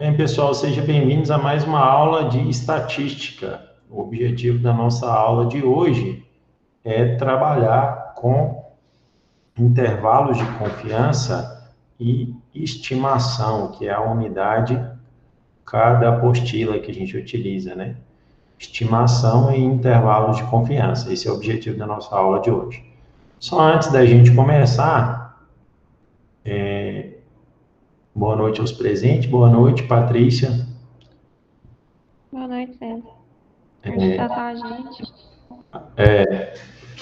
Bem, pessoal, sejam bem-vindos a mais uma aula de estatística. O objetivo da nossa aula de hoje é trabalhar com intervalos de confiança e estimação, que é a unidade cada apostila que a gente utiliza, né? Estimação e intervalos de confiança. Esse é o objetivo da nossa aula de hoje. Só antes da gente começar, boa noite aos presentes, boa noite, Patrícia. Boa noite, César. Hoje tá só a gente.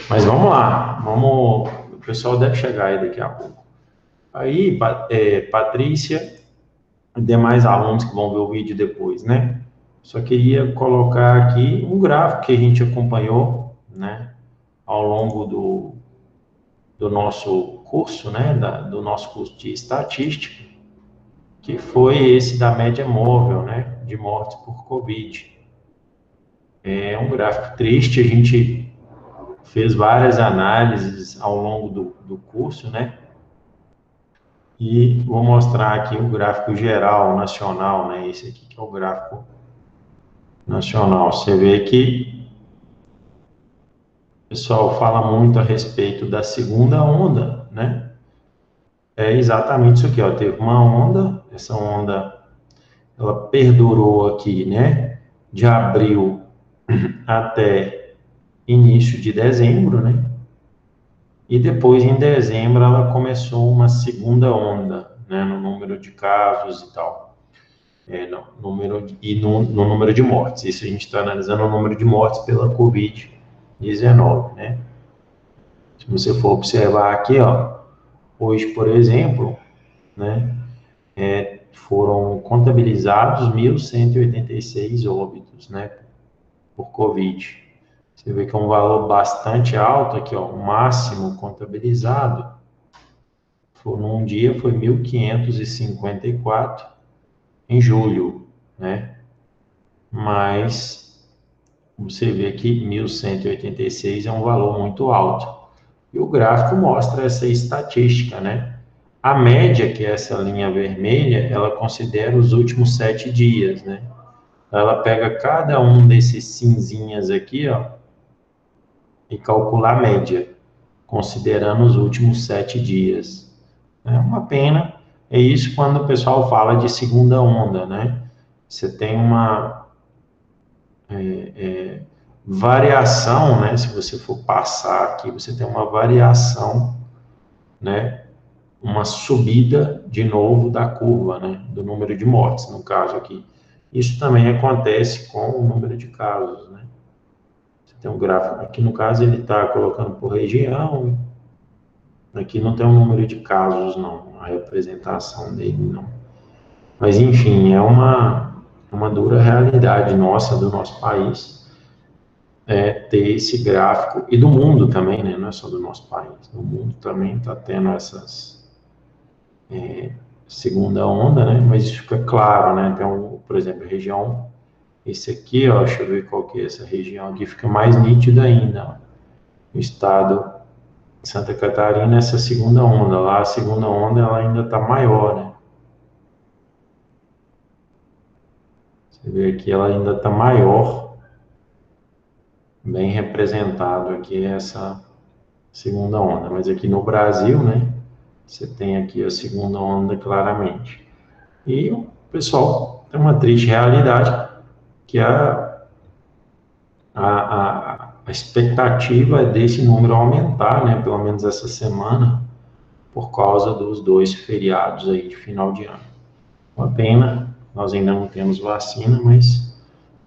Mas vamos lá, o pessoal deve chegar aí daqui a pouco. Aí, Patrícia e demais alunos que vão ver o vídeo depois, né? Só queria colocar aqui um gráfico que a gente acompanhou, né, ao longo do nosso curso, né, do nosso curso de estatística, que foi esse da média móvel, né, de mortes por Covid. É um gráfico triste, a gente fez várias análises ao longo do curso, né? E vou mostrar aqui o gráfico geral nacional, né? Esse aqui que é o gráfico nacional. Você vê que o pessoal fala muito a respeito da segunda onda, né? É exatamente isso aqui, ó. Teve uma onda, essa onda, ela perdurou aqui, né? De abril até início de dezembro, né? E depois, em dezembro, ela começou uma segunda onda, né, no número de casos e tal, no número de mortes. Isso a gente está analisando o número de mortes pela Covid-19, né? Se você for observar aqui, ó, hoje, por exemplo, né, foram contabilizados 1.186 óbitos, né, por Covid. Você vê que é um valor bastante alto aqui, ó, o máximo contabilizado num dia foi 1.554 em julho, né? Mas você vê que 1.186 é um valor muito alto. E o gráfico mostra essa estatística, né? A média, que é essa linha vermelha, ela considera os últimos 7 dias, né? Ela pega cada um desses cinzinhas aqui, ó, e calcula a média, considerando os últimos 7 dias. É uma pena, é isso quando o pessoal fala de segunda onda, né? Você tem uma variação, né? Se você for passar aqui, você tem uma variação, né? Uma subida de novo da curva, né? Do número de mortes, no caso aqui. Isso também acontece com o número de casos, né? Você tem um gráfico, aqui no caso ele está colocando por região, aqui não tem um número de casos, não, a representação dele, não. Mas, enfim, é uma dura realidade nossa, do nosso país, ter esse gráfico, e do mundo também, né? Não é só do nosso país, o mundo também está tendo essas segunda onda, né? Mas isso fica claro, né? Tem, por exemplo, região, esse aqui, ó, deixa eu ver qual que é essa região aqui, fica mais nítido ainda, ó. O estado de Santa Catarina, essa segunda onda, lá a segunda onda ela ainda está maior, né? Você vê aqui, ela ainda está maior, bem representado aqui essa segunda onda. Mas aqui no Brasil, né, você tem aqui a segunda onda claramente. E o pessoal tem uma triste realidade, que a expectativa é desse número aumentar, né, pelo menos essa semana, por causa dos 2 feriados aí de final de ano. Uma pena, nós ainda não temos vacina, mas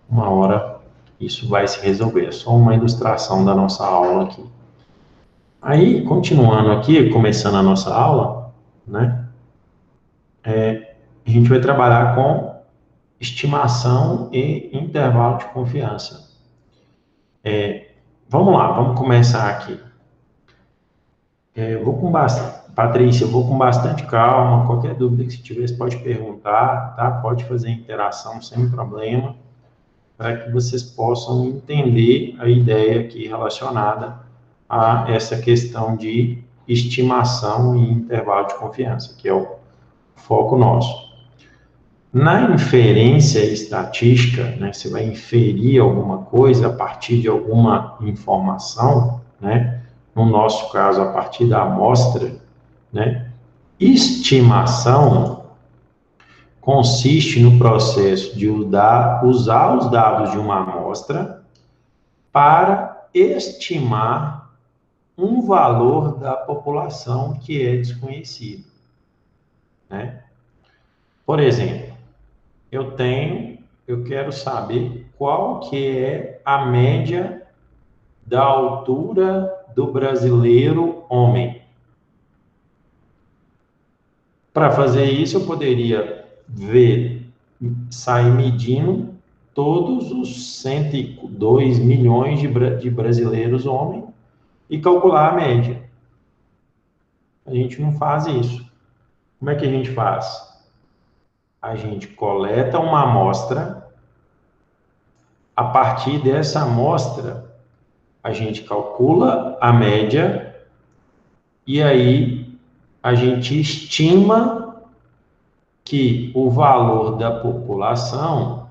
uma hora isso vai se resolver. É só uma ilustração da nossa aula aqui. Aí, continuando aqui, começando a nossa aula, né, a gente vai trabalhar com estimação e intervalo de confiança. Vamos lá, vamos começar aqui. Patrícia, eu vou com bastante calma, qualquer dúvida que você tiver, você pode perguntar, tá? Pode fazer interação sem problema, para que vocês possam entender a ideia aqui relacionada a essa questão de estimação e intervalo de confiança, que é o foco nosso. Na inferência estatística, né, você vai inferir alguma coisa a partir de alguma informação, né, no nosso caso, a partir da amostra, né, estimação consiste no processo de usar os dados de uma amostra para estimar um valor da população que é desconhecido, né? Por exemplo, eu quero saber qual que é a média da altura do brasileiro homem. Para fazer isso, eu poderia sair medindo todos os 102 milhões de brasileiros homens e calcular a média. A gente não faz isso. Como é que a gente faz? A gente coleta uma amostra, a partir dessa amostra, a gente calcula a média e aí a gente estima que o valor da população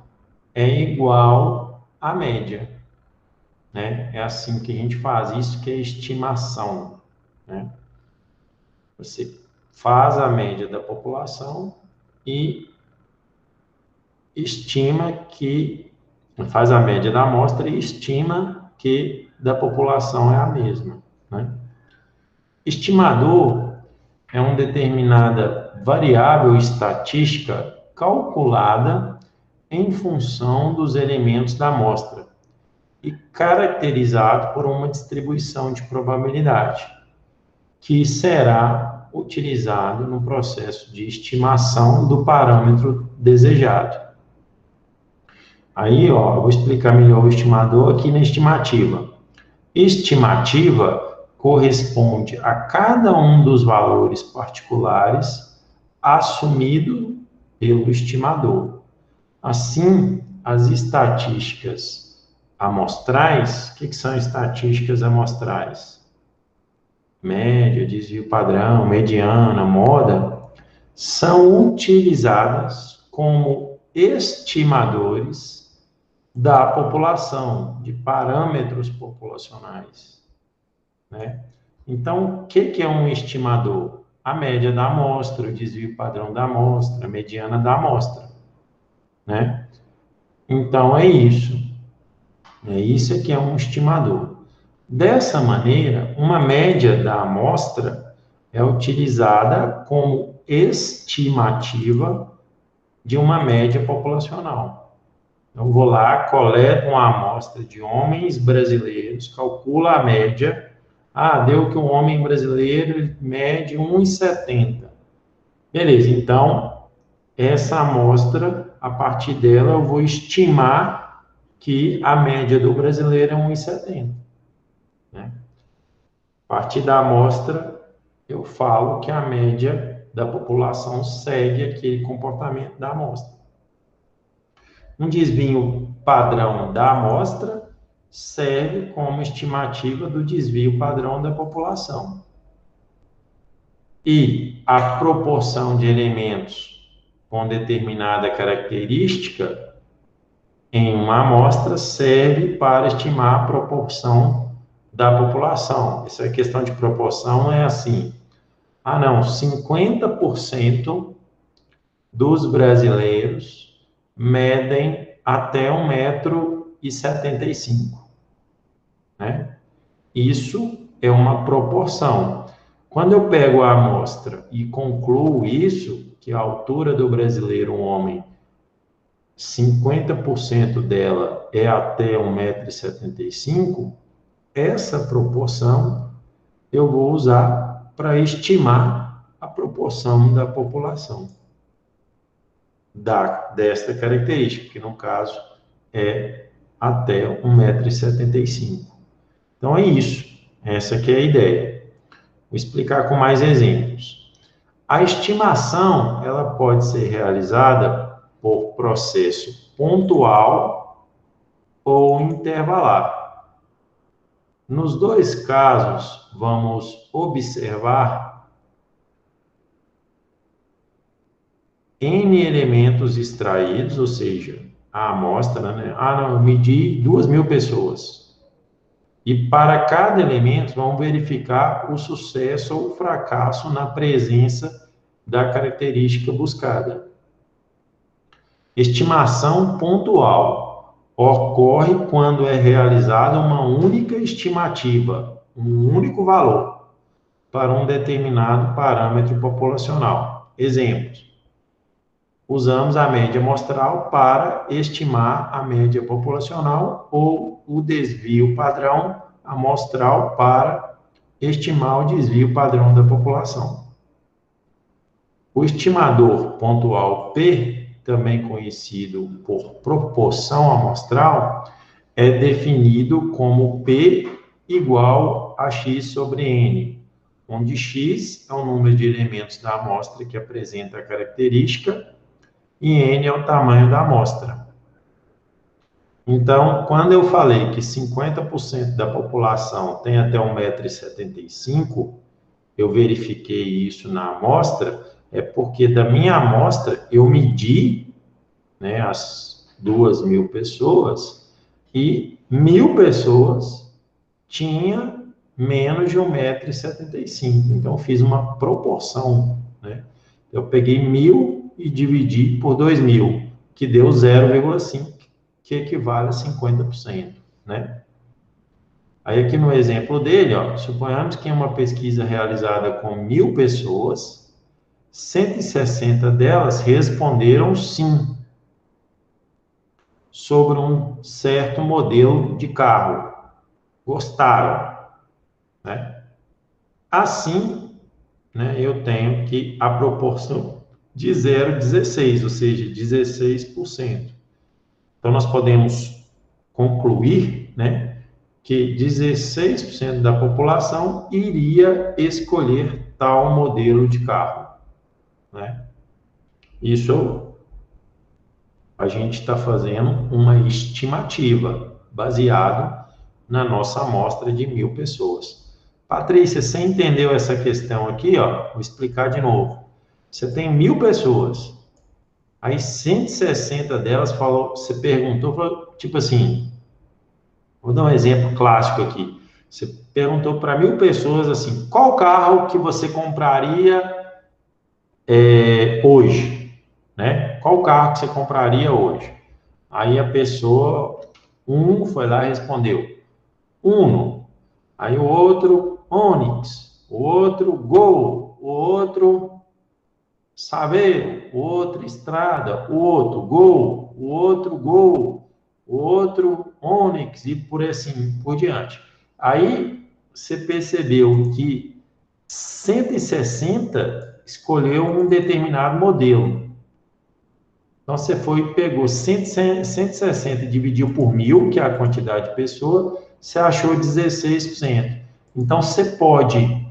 é igual à média, né? É assim que a gente faz, isso que é estimação, né? Você faz a média da população e estima que, faz a média da amostra e estima que da população é a mesma, né? Estimador é uma determinada variável estatística calculada em função dos elementos da amostra e caracterizado por uma distribuição de probabilidade, que será utilizado no processo de estimação do parâmetro desejado. Aí, ó, eu vou explicar melhor o estimador aqui na estimativa. Estimativa corresponde a cada um dos valores particulares assumido pelo estimador. Assim, as estatísticas amostrais, o que são estatísticas amostrais? Média, desvio padrão, mediana, moda, são utilizadas como estimadores da população, de parâmetros populacionais, né? Então, o que é um estimador? A média da amostra, o desvio padrão da amostra, a mediana da amostra, né? Então, é isso. É isso que é um estimador. Dessa maneira, uma média da amostra é utilizada como estimativa de uma média populacional. Então, vou lá, coleto uma amostra de homens brasileiros, calculo a média. Ah, deu que um homem brasileiro mede 1,70. Beleza, então, essa amostra, a partir dela, eu vou estimar que a média do brasileiro é 1,70. Né? A partir da amostra, eu falo que a média da população segue aquele comportamento da amostra. Um desvio padrão da amostra serve como estimativa do desvio padrão da população. E a proporção de elementos com determinada característica em uma amostra serve para estimar a proporção da população. Essa questão de proporção é assim: ah, não, 50% dos brasileiros medem até 1,75 m, né? Isso é uma proporção. Quando eu pego a amostra e concluo isso, que a altura do brasileiro, um homem, 50% dela é até 1,75 m, essa proporção eu vou usar para estimar a proporção da população desta característica, que no caso é até 1,75 m. Então é isso, essa que é a ideia. Vou explicar com mais exemplos. A estimação, ela pode ser realizada por processo pontual ou intervalar. Nos dois casos, vamos observar N elementos extraídos, ou seja, a amostra, né? Não, eu medi 2.000 pessoas. E para cada elemento, vamos verificar o sucesso ou o fracasso na presença da característica buscada. Estimação pontual ocorre quando é realizada uma única estimativa, um único valor, para um determinado parâmetro populacional. Exemplos. Usamos a média amostral para estimar a média populacional ou o desvio padrão amostral para estimar o desvio padrão da população. O estimador pontual P, também conhecido por proporção amostral, é definido como P igual a X sobre N, onde X é o número de elementos da amostra que apresenta a característica e N é o tamanho da amostra. Então, quando eu falei que 50% da população tem até 1,75 m, eu verifiquei isso na amostra, é porque da minha amostra eu medi, né, as 2.000 pessoas e 1.000 pessoas tinha menos de 1,75 m. Então, eu fiz uma proporção, né? Eu peguei 1.000 e dividi por 2.000, que deu 0,5, que equivale a 50%, né? Aí aqui no exemplo dele, ó, suponhamos que em uma pesquisa realizada com 1.000 pessoas, 160 delas responderam sim sobre um certo modelo de carro. Gostaram, né? Assim, né, eu tenho que a proporção de 0,16, ou seja, 16%. Então, nós podemos concluir, né, que 16% da população iria escolher tal modelo de carro, né? Isso a gente está fazendo uma estimativa baseado na nossa amostra de 1.000 pessoas. Patrícia, você entendeu essa questão aqui? Ó, vou explicar de novo. Você tem 1.000 pessoas, aí 160 delas você perguntou, falou, tipo assim, vou dar um exemplo clássico aqui. Você perguntou para 1.000 pessoas assim, qual carro que você compraria hoje, né? Qual carro que você compraria hoje? Aí a pessoa, foi lá e respondeu, Uno. Aí o outro, Onix. O outro, Gol. O outro, Saveiro. O outro, Estrada. O outro, Gol. O outro, Gol. O outro, Onix. E por assim por diante. Aí você percebeu que 160 escolheu um determinado modelo. Então, você pegou 160 e dividiu por 1.000, que é a quantidade de pessoas, você achou 16%. Então, você pode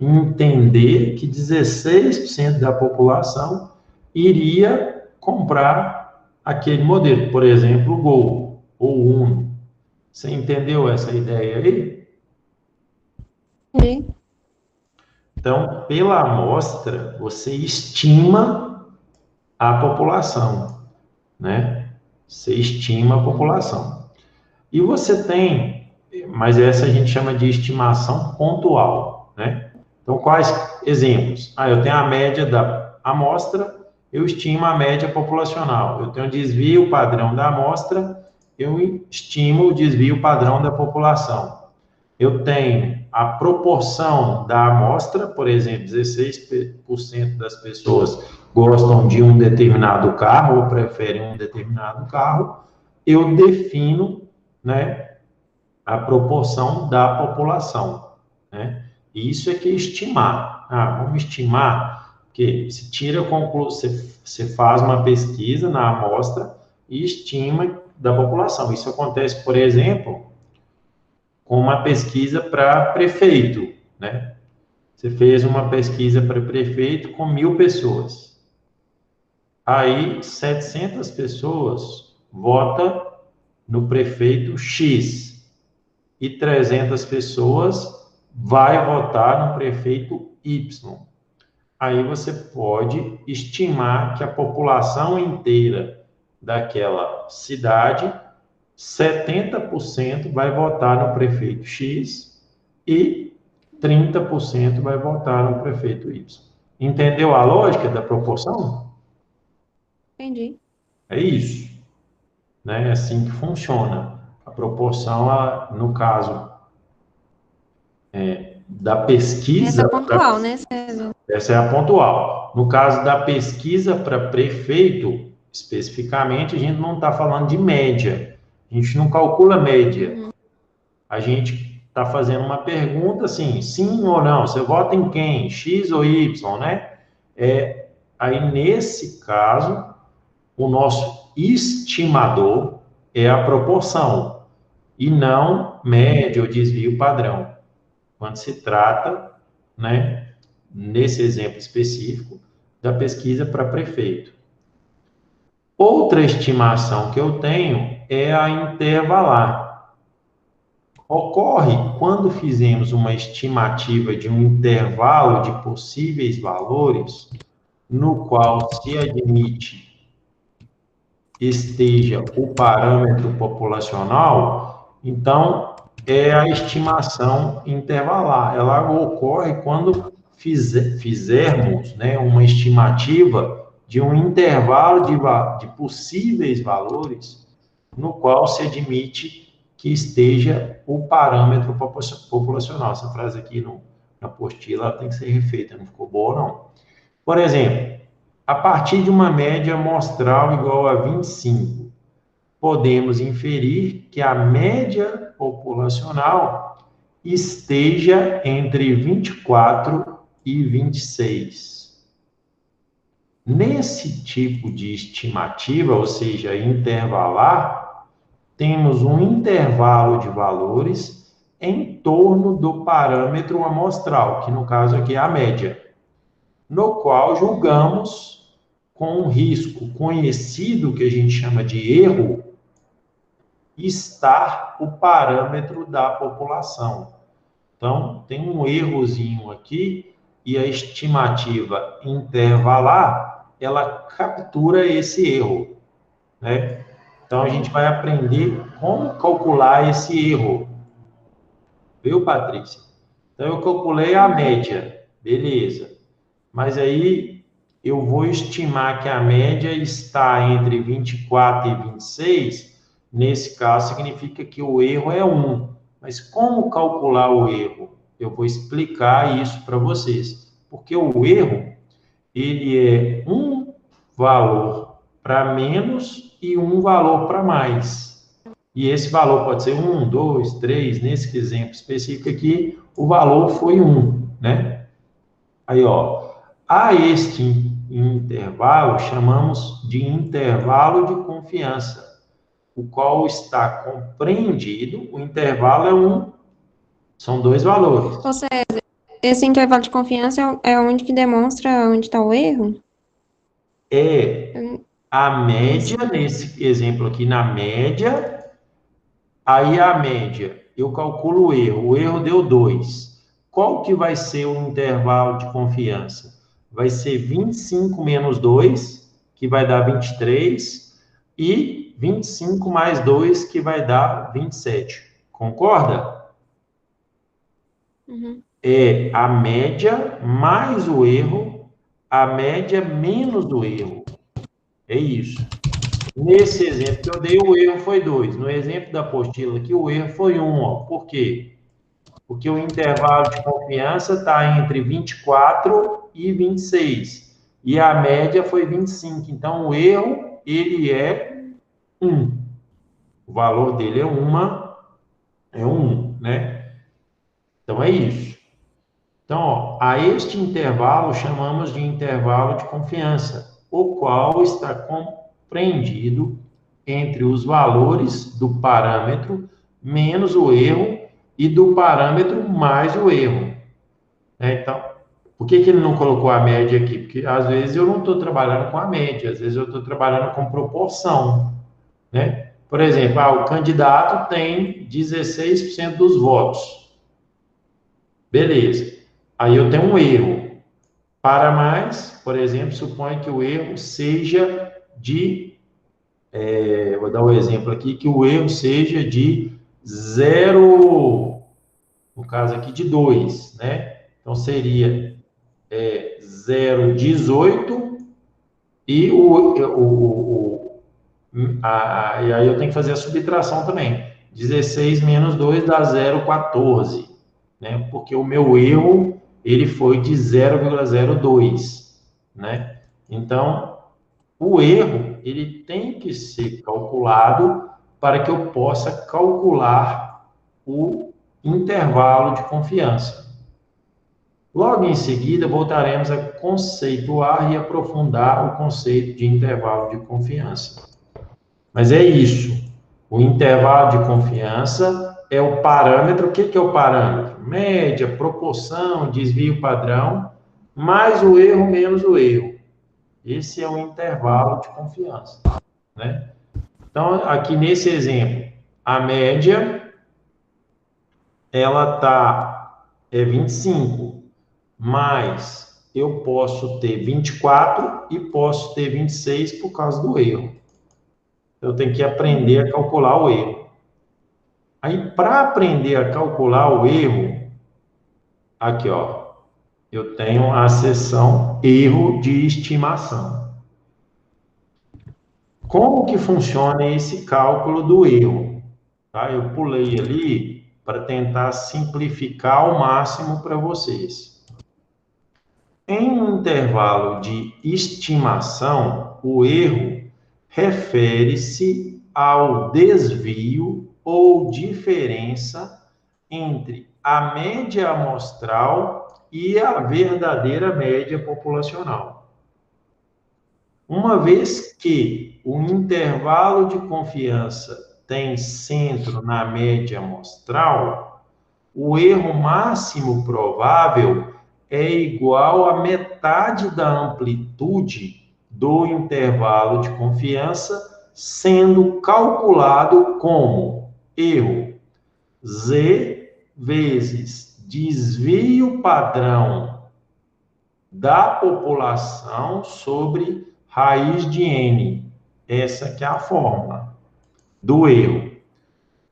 entender que 16% da população iria comprar aquele modelo, por exemplo, o Gol ou o Uno. Você entendeu essa ideia aí? Sim. Então, pela amostra, você estima a população, né? Você estima a população. E você tem, mas essa a gente chama de estimação pontual, né? Então, quais exemplos? Eu tenho a média da amostra, eu estimo a média populacional. Eu tenho o desvio padrão da amostra, eu estimo o desvio padrão da população. Eu tenho a proporção da amostra, por exemplo, 16% das pessoas gostam de um determinado carro ou preferem um determinado carro. Eu defino, né, a proporção da população, né? Isso é que é estimar. Vamos estimar, porque se tira você faz uma pesquisa na amostra e estima da população. Isso acontece, por exemplo, com uma pesquisa para prefeito, né? Você fez uma pesquisa para prefeito com 1.000 pessoas. Aí, 700 pessoas votam no prefeito X e 300 pessoas vai votar no prefeito Y. aí você pode estimar que a população inteira daquela cidade, 70% vai votar no prefeito X e 30% vai votar no prefeito Y. Entendeu a lógica da proporção? Entendi. É isso, né? É assim que funciona. A proporção, no caso da Essa é pesquisa, pontual, né, César? essa é a pontual. No caso da pesquisa para prefeito, especificamente, a gente não está falando de média. A gente não calcula média. Uhum. A gente está fazendo uma pergunta assim, sim ou não, você vota em quem? X ou Y, né? Aí, nesse caso, o nosso estimador é a proporção, e não média ou desvio padrão. Quando se trata, né, nesse exemplo específico, da pesquisa para prefeito. Outra estimação que eu tenho é a intervalar. Ocorre quando fizemos uma estimativa de um intervalo de possíveis valores, no qual se admite esteja o parâmetro populacional, então é a estimação intervalar. Ela ocorre quando fizermos, né, uma estimativa de um intervalo de possíveis valores, no qual se admite que esteja o parâmetro populacional. Essa frase aqui na apostila tem que ser refeita, não ficou boa, não. Por exemplo, a partir de uma média amostral igual a 25, podemos inferir que a média populacional esteja entre 24 e 26. Nesse tipo de estimativa, ou seja, intervalar, temos um intervalo de valores em torno do parâmetro amostral, que no caso aqui é a média, no qual julgamos com um risco conhecido, que a gente chama de erro, estar o parâmetro da população. Então, tem um errozinho aqui, e a estimativa intervalar, ela captura esse erro, né? Então, a gente vai aprender como calcular esse erro. Viu, Patrícia? Então, eu calculei a média, beleza. Mas aí, eu vou estimar que a média está entre 24 e 26. Nesse caso, significa que o erro é 1. Mas como calcular o erro? Eu vou explicar isso para vocês. Porque o erro, ele é um valor para menos e um valor para mais. E esse valor pode ser 1, 2, 3. Nesse exemplo específico aqui, o valor foi 1, né? Aí, ó, a este intervalo chamamos de intervalo de confiança, o qual está compreendido, o intervalo são dois valores. Ou seja, esse intervalo de confiança é onde que demonstra onde está o erro? É a média, nesse exemplo aqui, na média, aí a média, eu calculo o erro deu 2. Qual que vai ser o intervalo de confiança? Vai ser 25 menos 2, que vai dar 23, e 25 mais 2, que vai dar 27. Concorda? Uhum. É a média mais o erro, a média menos o erro. É isso. Nesse exemplo que eu dei, o erro foi 2. No exemplo da apostila aqui, o erro foi 1. Ó. Por quê? Porque o intervalo de confiança está entre 24 e 26. E a média foi 25. Então, o erro, ele é 1. O valor dele é 1, né? Então, é isso. Então, ó, a este intervalo chamamos de intervalo de confiança, o qual está compreendido entre os valores do parâmetro menos o erro e do parâmetro mais o erro. Então, por que ele não colocou a média aqui? Porque às vezes eu não estou trabalhando com a média, às vezes eu estou trabalhando com proporção, né? Por exemplo, o candidato tem 16% dos votos. Beleza. Aí eu tenho um erro. Para mais, por exemplo, suponha que o erro seja de, vou dar um exemplo aqui, que o erro seja de 0, no caso aqui de 2, né? Então, seria 0,18 e e aí eu tenho que fazer a subtração também. 16 menos 2 dá 0,14, né? Porque o meu erro, ele foi de 0,02, né? Então, o erro, ele tem que ser calculado para que eu possa calcular o intervalo de confiança. Logo em seguida, voltaremos a conceituar e aprofundar o conceito de intervalo de confiança. Mas é isso. O intervalo de confiança é o parâmetro. O que é o parâmetro? Média, proporção, desvio padrão, mais o erro menos o erro. Esse é o intervalo de confiança, né? Então, aqui nesse exemplo, a média, ela está 25, mas eu posso ter 24 e posso ter 26 por causa do erro. Eu tenho que aprender a calcular o erro. Aí, para aprender a calcular o erro, aqui, ó, eu tenho a seção erro de estimação. Como que funciona esse cálculo do erro? Tá? Eu pulei ali para tentar simplificar ao máximo para vocês. Em um intervalo de estimação, o erro refere-se ao desvio ou diferença entre a média amostral e a verdadeira média populacional. Uma vez que o intervalo de confiança tem centro na média amostral, o erro máximo provável é igual à metade da amplitude do intervalo de confiança, sendo calculado como erro Z vezes desvio padrão da população sobre raiz de N. Essa que é a fórmula do erro.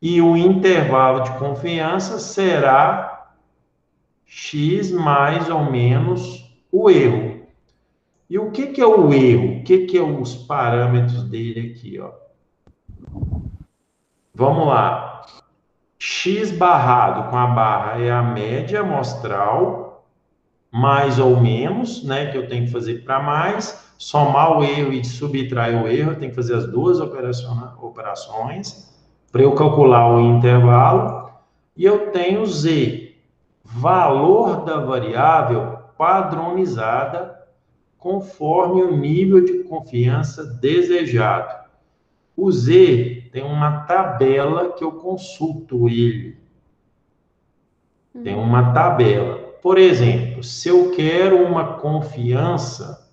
E o intervalo de confiança será X mais ou menos o erro. E o que é o erro? O que é os parâmetros dele aqui, ó? Vamos lá. X barrado com a barra é a média amostral, mais ou menos, né? Que eu tenho que fazer para mais, somar o erro e subtrair o erro, eu tenho que fazer as duas operações para eu calcular o intervalo. E eu tenho Z, valor da variável padronizada conforme o nível de confiança desejado. O Z tem uma tabela que eu consulto ele. Tem uma tabela. Por exemplo, se eu quero uma confiança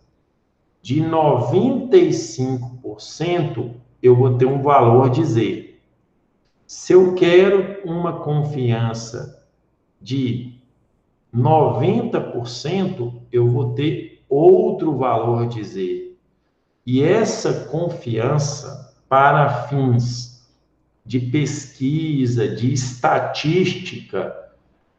de 95%, eu vou ter um valor de Z. Se eu quero uma confiança de 90%, eu vou ter outro valor de Z. E essa confiança, para fins de pesquisa, de estatística,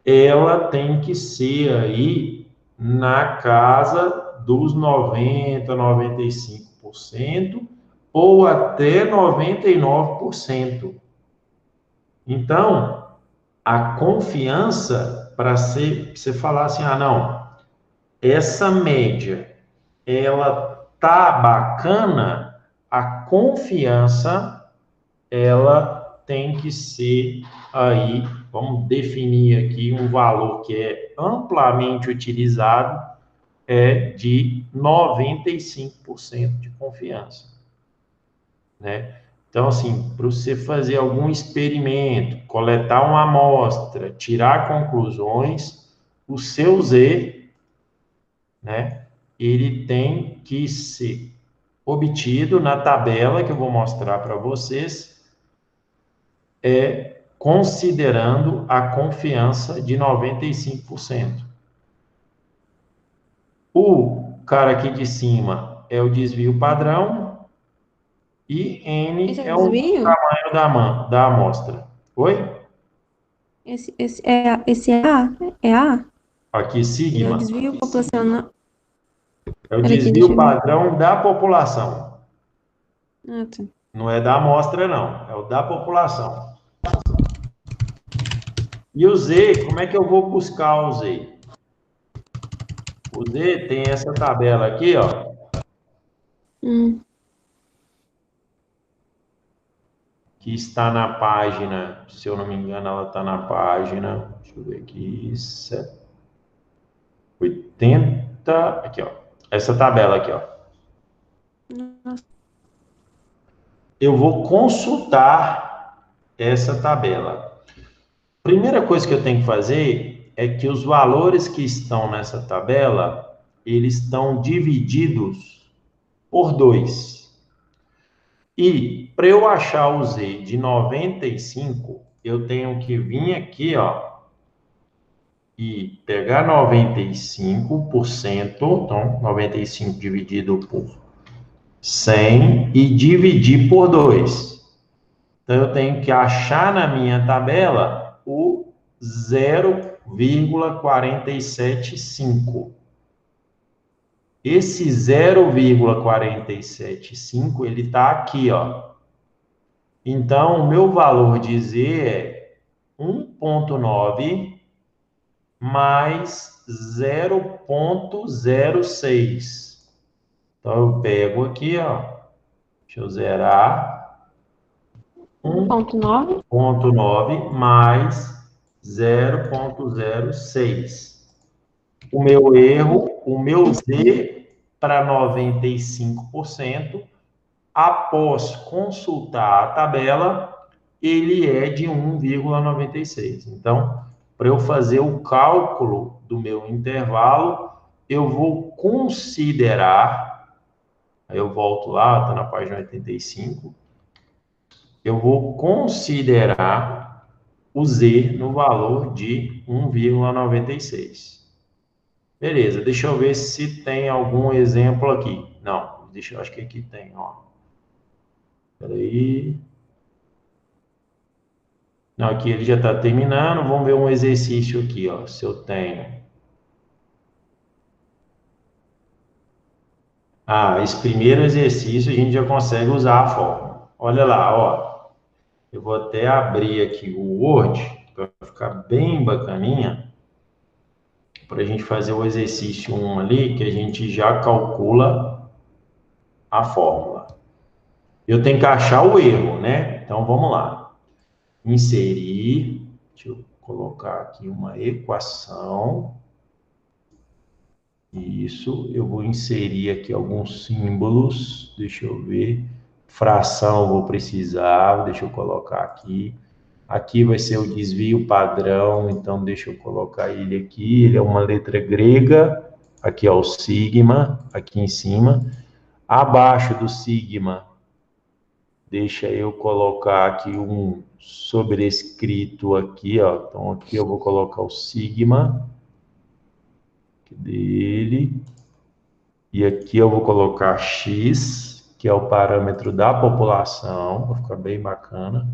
ela tem que ser aí na casa dos 90, 95% ou até 99%. Então, a confiança, para você falar assim, não, essa média, ela tá bacana, a confiança, ela tem que ser aí, vamos definir aqui um valor que é amplamente utilizado, de 95% de confiança, né? Então, assim, para você fazer algum experimento, coletar uma amostra, tirar conclusões, o seu Z, né, ele tem que ser obtido na tabela que eu vou mostrar para vocês, considerando a confiança de 95%. O cara aqui de cima é o desvio padrão e N Esse é é o o desvio? tamanho da amostra. Oi? Esse é A? É A? Aqui, Ele é o sigma, desvio populacional. é o Peraí, aqui, deixa desvio eu ver. padrão da população. Ah, tá. Não é da amostra, não. É o da população. E o Z, como é que eu vou buscar o Z? O Z tem essa tabela aqui, ó, Hum, que está na página, se eu não me engano, ela está na página, deixa eu ver aqui, 80, aqui, ó, essa tabela aqui, ó. nossa. Eu vou consultar essa tabela. Primeira coisa que eu tenho que fazer é que os valores que estão nessa tabela, eles estão divididos por 2. E para eu achar o Z de 95, eu tenho que vir aqui, ó, e pegar 95%, então 95 dividido por 100 e dividir por 2. Então eu tenho que achar na minha tabela o 0,475. Esse 0,475 ele está aqui, ó. Então, o meu valor de Z é 1,9 mais 0,06. Então, eu pego aqui, ó, deixa eu zerar, 1,9. 1,9 mais 0,06. O meu erro, o meu Z para 95%, após consultar a tabela, ele é de 1,96. Então, para eu fazer o cálculo do meu intervalo, eu vou considerar, aí eu volto lá, está na página 85, eu vou considerar o Z no valor de 1,96. Beleza, deixa eu ver se tem algum exemplo aqui. Não, deixa eu, acho que aqui tem, ó. Peraí. Não, aqui ele já está terminando. Vamos ver um exercício aqui, ó. Se eu tenho. Ah, esse primeiro exercício a gente já consegue usar a fórmula. Olha lá, ó. Eu vou até abrir aqui o Word para ficar bem bacaninha, para a gente fazer o exercício 1 ali, que a gente já calcula a fórmula. Eu tenho que achar o erro, né? Então vamos lá. Inserir, deixa eu colocar aqui uma equação. Isso, eu vou inserir aqui alguns símbolos, deixa eu ver. Fração eu vou precisar, deixa eu colocar aqui. Aqui vai ser o desvio padrão, então deixa eu colocar ele aqui. Ele é uma letra grega, aqui é o sigma, aqui em cima. Abaixo do sigma, deixa eu colocar aqui um sobrescrito aqui, ó. Então aqui eu vou colocar o sigma dele. E aqui eu vou colocar X, que é o parâmetro da população, vai ficar bem bacana.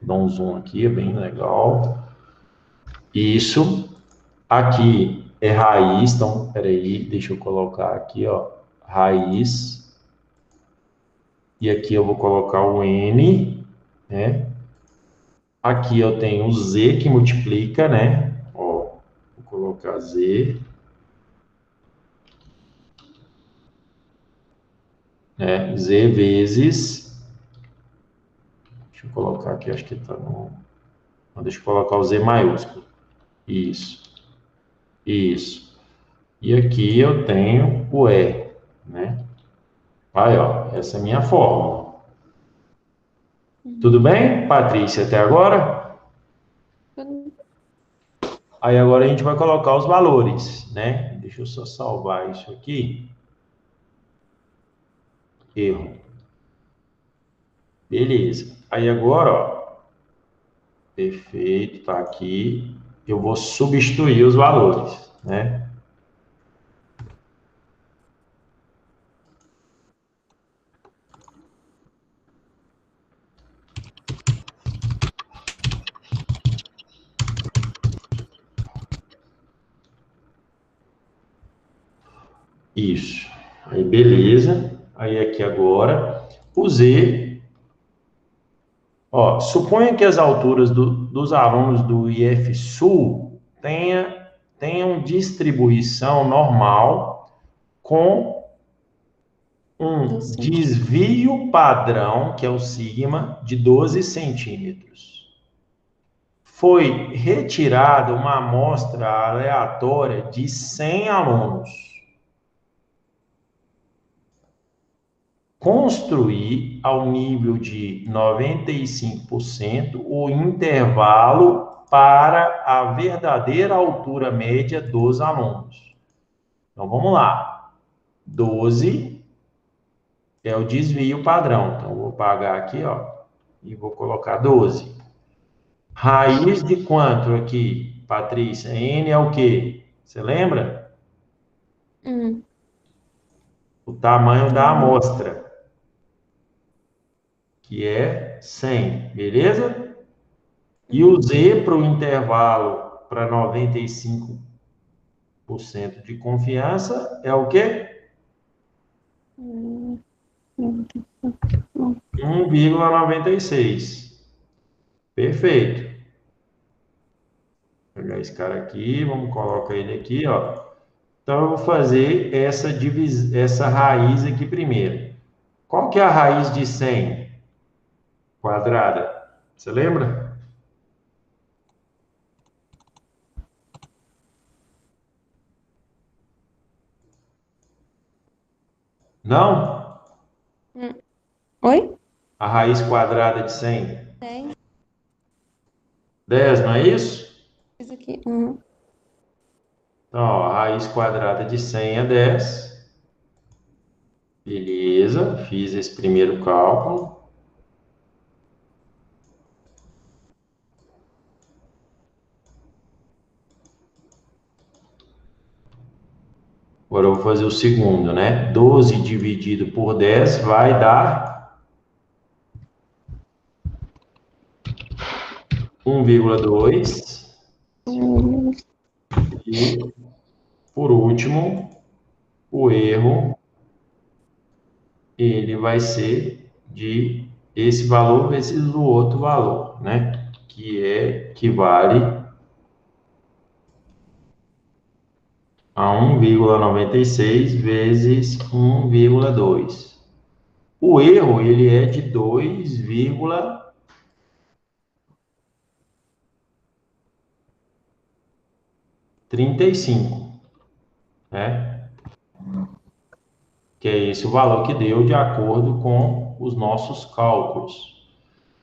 Dá um zoom aqui, é bem legal. Isso. Aqui é raiz, então, peraí, deixa eu colocar aqui, ó, raiz. E aqui eu vou colocar o N, né? Aqui eu tenho o Z que multiplica, né? Ó, vou colocar Z, né? Z vezes, deixa eu colocar aqui, acho que tá no... Deixa eu colocar o Z maiúsculo. Isso, isso. E aqui eu tenho o E, né? Aí, ó, essa é a minha fórmula. Tudo bem, Patrícia, até agora? Aí agora a gente vai colocar os valores, né? Deixa eu só salvar isso aqui. Erro. Beleza. Aí agora, ó, perfeito, tá aqui. Eu vou substituir os valores, né? Isso. Aí, beleza. Aí, aqui agora, o Z. Ó, suponha que as alturas dos alunos do IF Sul tenham distribuição normal com um desvio padrão, que é o sigma, de 12 centímetros. Foi retirada uma amostra aleatória de 100 alunos. Construir ao nível de 95% o intervalo para a verdadeira altura média dos alunos. Então, vamos lá. 12 é o desvio padrão. Então, vou pagar aqui, ó, e vou colocar 12. Raiz de quanto aqui, Patrícia? N é o quê? Você lembra? O tamanho da amostra, que é 100, beleza? E o Z para o intervalo para 95% de confiança é o quê? 1,96. Perfeito. Vou pegar esse cara aqui, vamos colocar ele aqui, ó. Então, eu vou fazer essa raiz aqui primeiro. Qual que é a raiz de 100 quadrada? Você lembra? Não? Oi? A raiz quadrada de 100? 10. 10, não é isso? Isso aqui. Então, ó, a raiz quadrada de 100 é 10. Beleza, fiz esse primeiro cálculo. Agora eu vou fazer o segundo, né? 12 dividido por 10 vai dar 1,2. E, por último, o erro, ele vai ser de esse valor vezes o outro valor, né? Que vale a 1,96 vezes 1,2. O erro, ele é de 2,35, né? Que é esse o valor que deu de acordo com os nossos cálculos.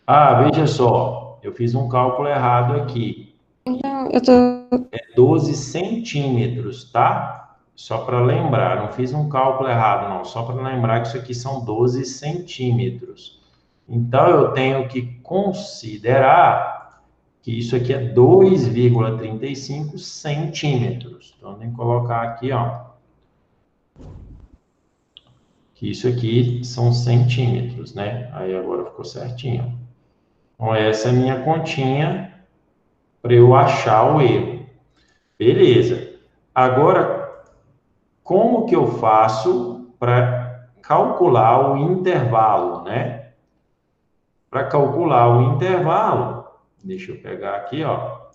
Ah, veja só, eu fiz um cálculo errado aqui. Então, eu tô. É 12 centímetros, tá? Só para lembrar, não fiz um cálculo errado, não. Só para lembrar que isso aqui são 12 centímetros. Então, eu tenho que considerar que isso aqui é 2,35 centímetros. Então, tem que colocar aqui, ó, que isso aqui são centímetros, né? Aí agora ficou certinho. Então, essa é a minha continha para eu achar o erro. Beleza. Agora, como que eu faço para calcular o intervalo, né? Para calcular o intervalo, deixa eu pegar aqui, ó.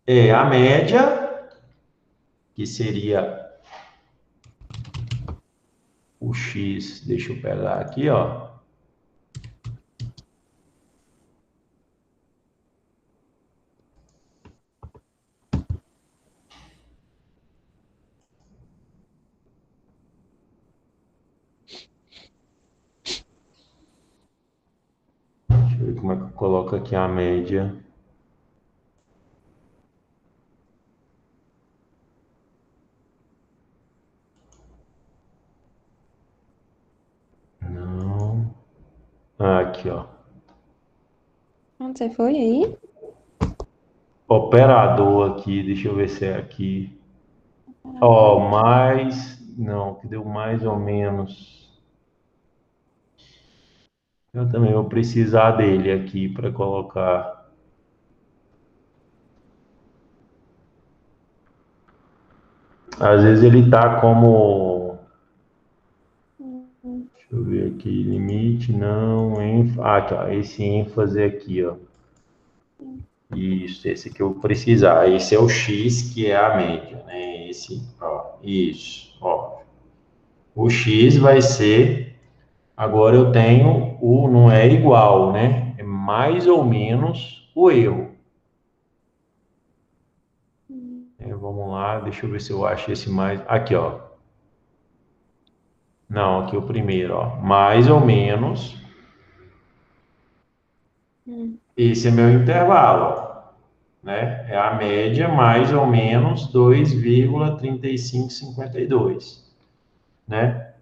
É a média, que seria o x, deixa eu pegar aqui, ó. Deixa eu ver como é que eu coloco aqui a média. Não. Aqui, ó. Onde você foi aí? Operador aqui, deixa eu ver se é aqui. Ó, mais. Não, que deu mais ou menos. Eu também vou precisar dele aqui para colocar. Às vezes ele tá como... Deixa eu ver aqui, limite, não, ênfase... Ah, aqui, ó, esse ênfase aqui, ó. Isso, esse que eu vou precisar. Esse é o X, que é a média, né? Esse, ó, isso, ó. O X vai ser... Agora eu tenho o... Não é igual, né? É mais ou menos o erro. Vamos lá, deixa eu ver se eu acho esse mais... Aqui, ó. Não, aqui o primeiro, ó. Mais ou menos. Esse é meu intervalo, ó, né? É a média mais ou menos 2,3552, né?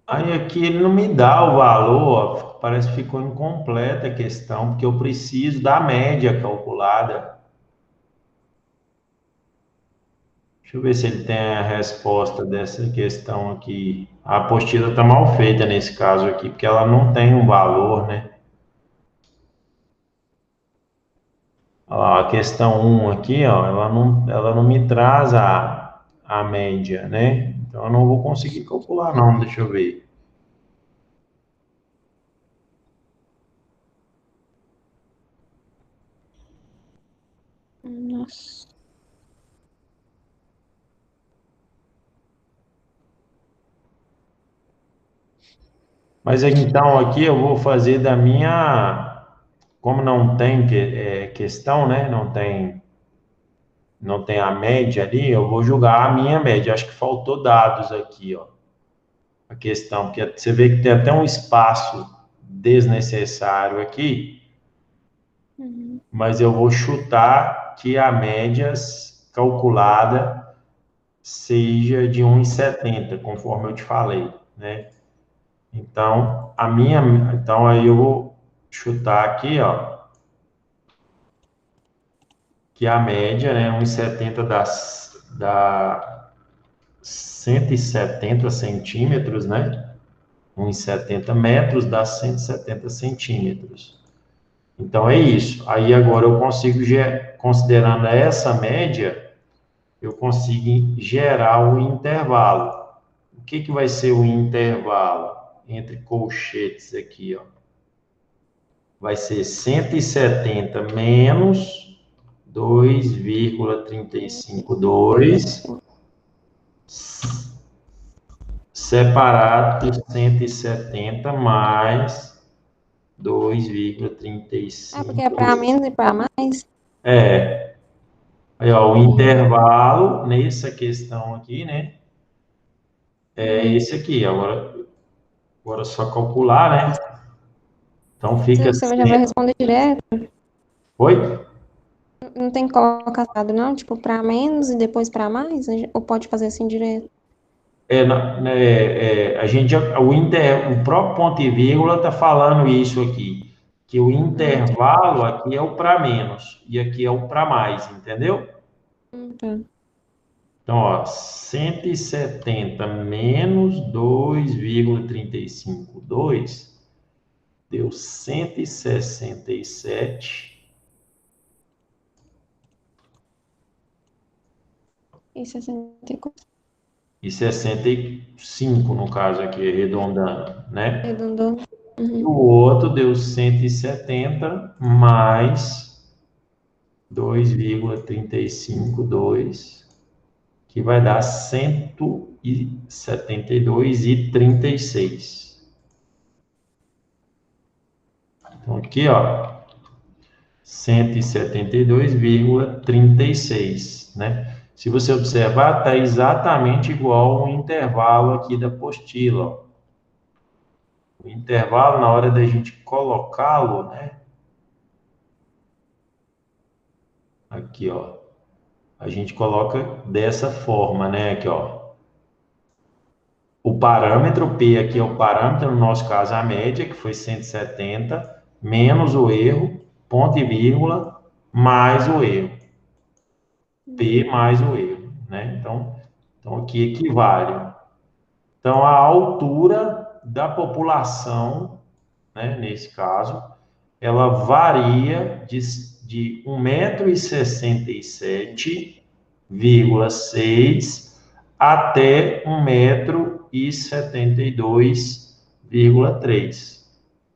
Aí aqui ele não me dá o valor, ó, parece que ficou incompleta a questão, porque eu preciso da média calculada. Deixa eu ver se ele tem a resposta dessa questão aqui. A apostila está mal feita nesse caso aqui, porque ela não tem um valor, né? Olha lá, a questão um aqui, ó, ela não me traz a média, né? Então eu não vou conseguir calcular, não. Deixa eu ver. Nossa. Mas então aqui eu vou fazer da minha, como não tem questão, né? Não tem a média ali, eu vou jogar a minha média. Acho que faltou dados aqui, ó. A questão, porque você vê que tem até um espaço desnecessário aqui, mas eu vou chutar que a média calculada seja de 1,70, conforme eu te falei, né? Então aí eu vou chutar aqui, ó, que a média, né, 1,70 dá 170 centímetros, né? 1,70 metros dá 170 centímetros. Então é isso. Aí agora eu consigo, considerando essa média, eu consigo gerar o intervalo. O que que vai ser o intervalo entre colchetes aqui, ó? Vai ser 170 menos 2,352 separado por 170 mais Ah, porque é para 2,35. menos e para mais? É, aí, ó, o intervalo nessa questão aqui, né? É esse aqui. Agora é só calcular, né? Então fica. Você já vai responder direto? Oi? Não tem que colocar dado, não? Tipo, para menos e depois para mais? Ou pode fazer assim direto? A gente, o próprio ponto e vírgula está falando isso aqui, que o intervalo aqui é o para menos e aqui é o para mais, entendeu? Tá. Então, ó, 170 menos 2,352 deu 167 E 64. e 65 no caso aqui, arredondando, né? Arredondou. E o outro deu 170 mais 2,352, que vai dar 172,36. Então, aqui, ó, 172,36, né? Se você observar, está exatamente igual o intervalo aqui da apostila, ó. O intervalo, na hora da gente colocá-lo, né? Aqui, ó. A gente coloca dessa forma, né? Aqui, ó. O parâmetro P aqui é o parâmetro, no nosso caso a média, que foi 170, menos o erro, ponto e vírgula, mais o erro. P mais o erro, né? Então aqui equivale. Então a altura da população, né, nesse caso, ela varia de 1,67 m até 1,72 m,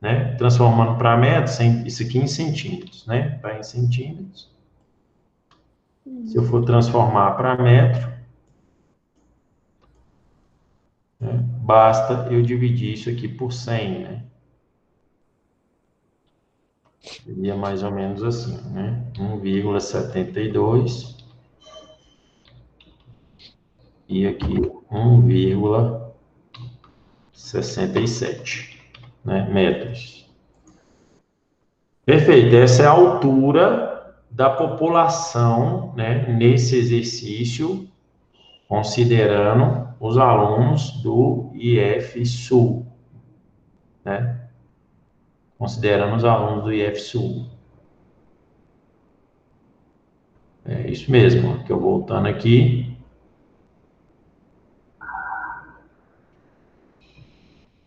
né? Transformando para metros, isso aqui em centímetros, né? Está em centímetros. Se eu for transformar para metro, né, basta eu dividir isso aqui por 100, né? Seria mais ou menos assim, né? 1,72 e aqui 1,67, né, metros. Perfeito, essa é a altura da população, né, nesse exercício, considerando os alunos do IF Sul, né? Considerando os alunos do IF Sul. É isso mesmo, que eu voltando aqui.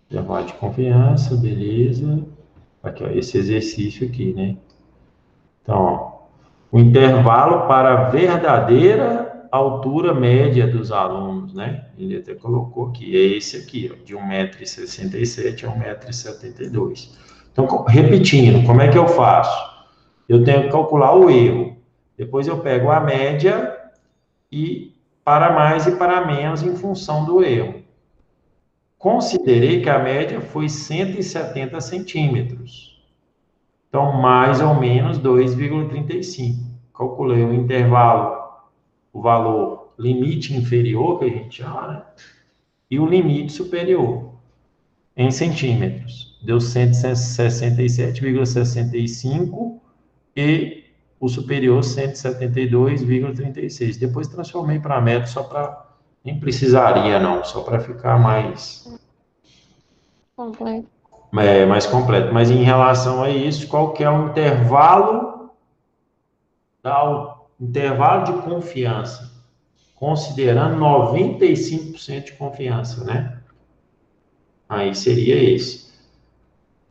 Intervalo de confiança, beleza. Aqui, ó, esse exercício aqui, né? Então, ó, o intervalo para a verdadeira altura média dos alunos, né? Ele até colocou aqui, é esse aqui, ó, de 1,67 m a 1,72 m. Então, repetindo, como é que eu faço? Eu tenho que calcular o erro. Depois eu pego a média e para mais e para menos em função do erro. Considerei que a média foi 170 centímetros. Então, mais ou menos 2,35. Calculei o intervalo, o valor limite inferior, que a gente chama, né? E o limite superior, em centímetros. Deu 167,65 e o superior 172,36. Depois transformei para metro, só para... Nem precisaria, não, só para ficar mais... Completo. mais completo. Mas em relação a isso, qual que é o intervalo de confiança? Considerando 95% de confiança, né? Aí seria esse.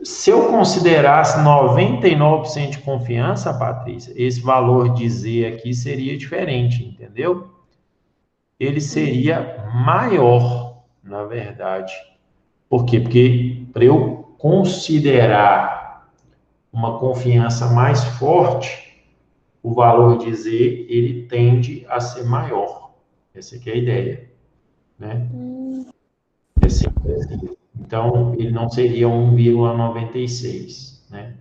Se eu considerasse 99% de confiança, Patrícia, esse valor de Z aqui seria diferente, entendeu? Ele seria maior, na verdade. Por quê? Porque para eu considerar uma confiança mais forte, o valor de Z, ele tende a ser maior. Essa aqui é a ideia, né? É sempre assim. Então, ele não seria 1,96, né?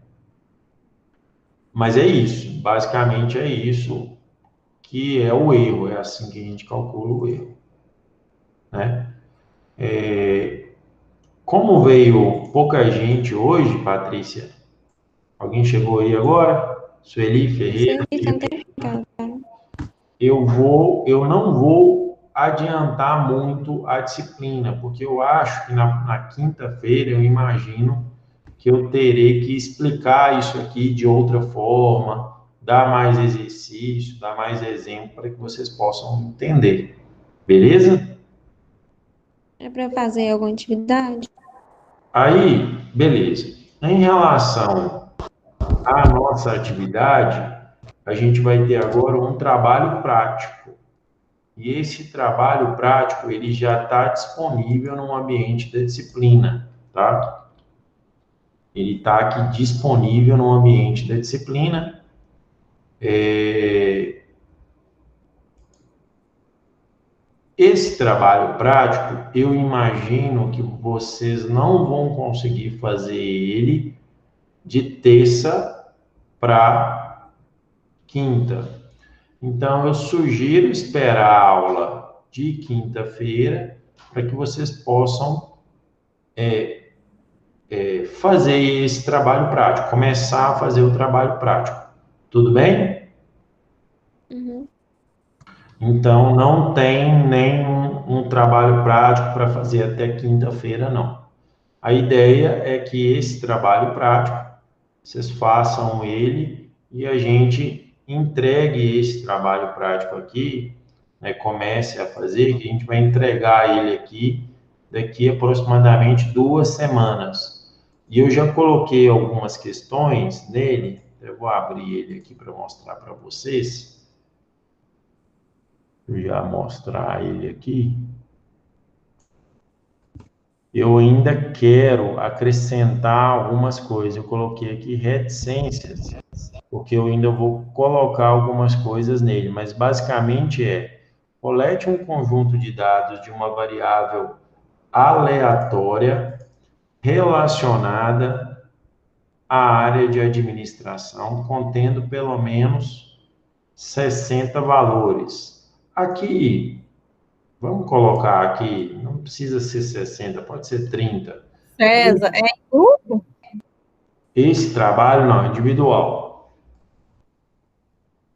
Mas é isso, basicamente é isso que é o erro, é assim que a gente calcula o erro, né? Como veio pouca gente hoje, Patrícia, alguém chegou aí agora? Sueli Ferreira, Sim, tem tempo, cara. eu não vou adiantar muito a disciplina, porque eu acho que na quinta-feira eu imagino que eu terei que explicar isso aqui de outra forma, dar mais exercício, dar mais exemplo para que vocês possam entender. Beleza? É para fazer alguma atividade? Aí, beleza. Em relação à nossa atividade, a gente vai ter agora um trabalho prático. E esse trabalho prático, ele já está disponível no ambiente da disciplina, tá? Ele está aqui disponível no ambiente da disciplina. Esse trabalho prático, eu imagino que vocês não vão conseguir fazer ele de terça para quinta. Então, eu sugiro esperar a aula de quinta-feira para que vocês possam fazer esse trabalho prático, começar a fazer o trabalho prático. Tudo bem? Uhum. Então, não tem nenhum trabalho prático para fazer até quinta-feira, não. A ideia é que esse trabalho prático, vocês façam ele e a gente entregue esse trabalho prático aqui, né, comece a fazer, que a gente vai entregar ele aqui daqui a aproximadamente 2 semanas. E eu já coloquei algumas questões nele, eu vou abrir ele aqui para mostrar para vocês. Eu já mostrar ele aqui. Eu ainda quero acrescentar algumas coisas. Eu coloquei aqui reticências, porque eu ainda vou colocar algumas coisas nele, mas basicamente colete um conjunto de dados de uma variável aleatória relacionada à área de administração, contendo pelo menos 60 valores. Aqui, vamos colocar aqui, não precisa ser 60, pode ser 30. César, é em grupo? Esse trabalho não, é individual.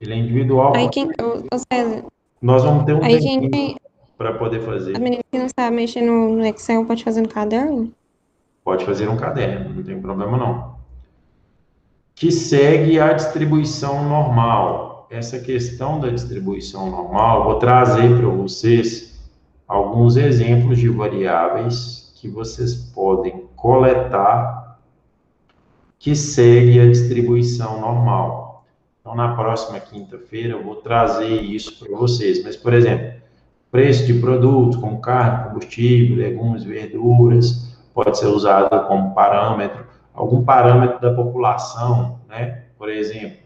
Ele é individual. Aí César, Nós vamos ter um aí tempinho para poder a fazer. menina que não sabe mexer no Excel pode fazer no caderno? Pode fazer um caderno, não tem problema não. Que segue a distribuição normal. Essa questão da distribuição normal, vou trazer para vocês alguns exemplos de variáveis que vocês podem coletar que segue a distribuição normal. Então, na próxima quinta-feira, eu vou trazer isso para vocês. Mas, por exemplo, preço de produtos como carne, combustível, legumes, verduras, pode ser usado como parâmetro, algum parâmetro da população, né? Por exemplo,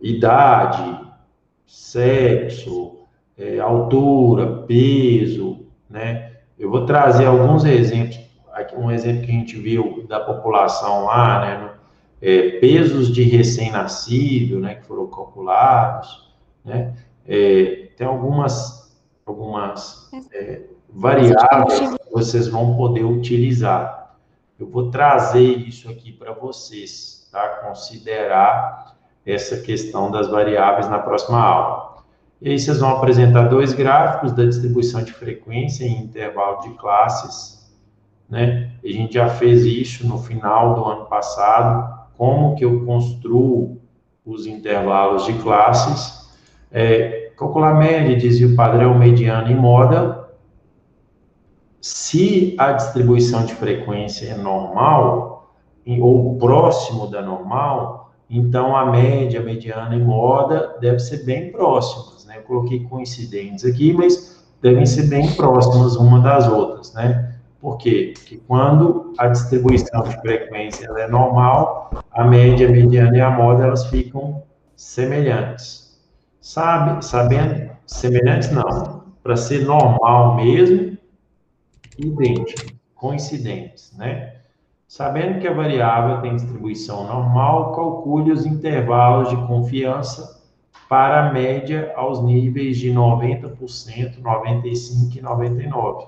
idade, sexo, altura, peso, né? Eu vou trazer alguns exemplos. Aqui um exemplo que a gente viu da população lá, né? Pesos de recém-nascido, né? Que foram calculados, né? Tem algumas variáveis que vocês vão poder utilizar. Eu vou trazer isso aqui para vocês, tá? Considerar essa questão das variáveis na próxima aula. E aí vocês vão apresentar 2 gráficos da distribuição de frequência em intervalo de classes, né? A gente já fez isso no final do ano passado, como que eu construo os intervalos de classes, calcular média, desvio padrão, mediana e moda. Se a distribuição de frequência é normal, ou próximo da normal, então a média, mediana e moda devem ser bem próximas, né? Eu coloquei coincidentes aqui, mas devem ser bem próximas uma das outras, né? Por quê? Porque quando a distribuição de frequência ela é normal, a média, a mediana e a moda, elas ficam semelhantes. Sabendo? Semelhantes não. Para ser normal mesmo, idênticos, coincidentes, né? Sabendo que a variável tem distribuição normal, calcule os intervalos de confiança para a média aos níveis de 90%, 95% e 99%.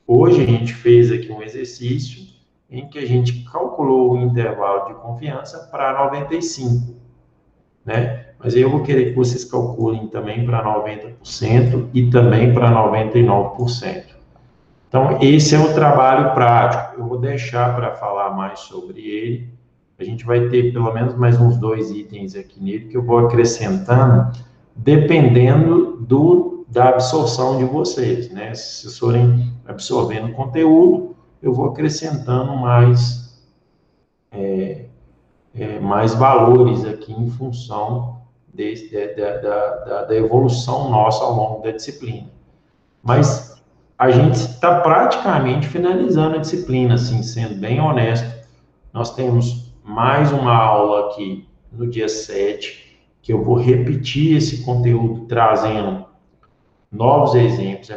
Hoje a gente fez aqui um exercício em que a gente calculou o intervalo de confiança para 95%, né? Mas eu vou querer que vocês calculem também para 90% e também para 99%. Então, esse é o trabalho prático. Eu vou deixar para falar mais sobre ele. A gente vai ter pelo menos mais uns 2 itens aqui nele que eu vou acrescentando, dependendo da absorção de vocês, né? Se vocês forem absorvendo conteúdo, eu vou acrescentando mais valores aqui em função da evolução nossa ao longo da disciplina. Mas a gente está praticamente finalizando a disciplina, assim, sendo bem honesto. Nós temos mais uma aula aqui no dia 7, que eu vou repetir esse conteúdo trazendo novos exemplos,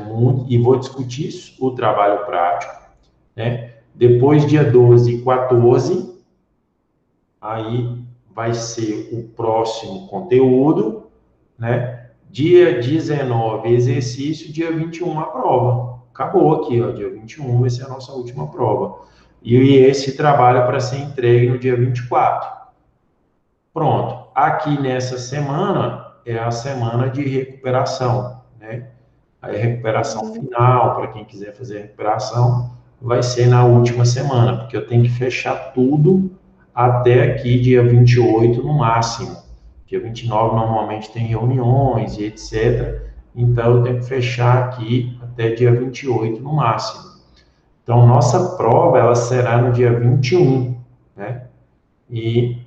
e vou discutir o trabalho prático, né? Depois, dia 12 e 14, aí vai ser o próximo conteúdo, né? Dia 19, exercício, dia 21, a prova. Acabou aqui, ó, dia 21 vai ser a nossa última prova. E esse trabalho para ser entregue no dia 24. Pronto. Aqui nessa semana é a semana de recuperação, né? A recuperação final, para quem quiser fazer a recuperação, vai ser na última semana, porque eu tenho que fechar tudo até aqui, dia 28 no máximo. Dia 29 normalmente tem reuniões e etc. então eu tenho que fechar aqui até dia 28 no máximo. Então, nossa prova, ela será no dia 21, né? E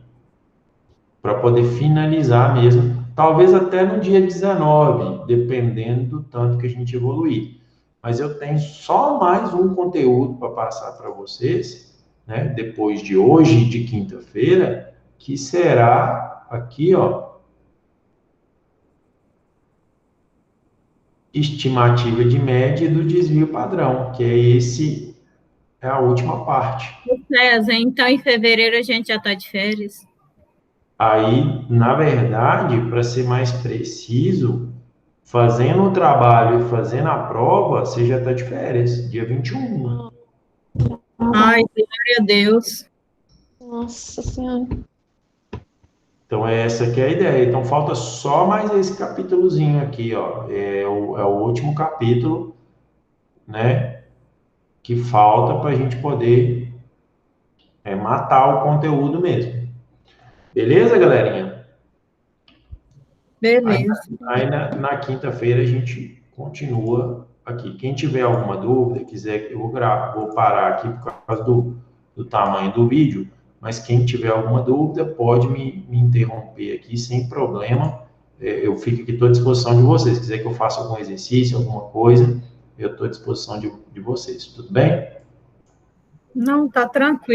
para poder finalizar mesmo, talvez até no dia 19, dependendo do tanto que a gente evoluir. Mas eu tenho só mais um conteúdo para passar para vocês, né? Depois de hoje, de quinta-feira, que será aqui, ó, estimativa de média do desvio padrão, que é a última parte. César, então em fevereiro a gente já está de férias? Aí, na verdade, para ser mais preciso, fazendo o trabalho e fazendo a prova, você já está de férias, dia 21. Ai, glória a Deus. Nossa Senhora. Então, essa que é a ideia. Então, falta só mais esse capítulozinho aqui, ó. É o último capítulo, né? Que falta para a gente poder matar o conteúdo mesmo. Beleza, galerinha? Aí, Beleza. aí na quinta-feira a gente continua aqui. Quem tiver alguma dúvida, quiser, eu vou parar aqui por causa do tamanho do vídeo, mas quem tiver alguma dúvida pode me interromper aqui sem problema. Eu fico aqui, estou à disposição de vocês. Se quiser que eu faça algum exercício, alguma coisa, eu estou à disposição de vocês. Tudo bem? Não, tá tranquilo.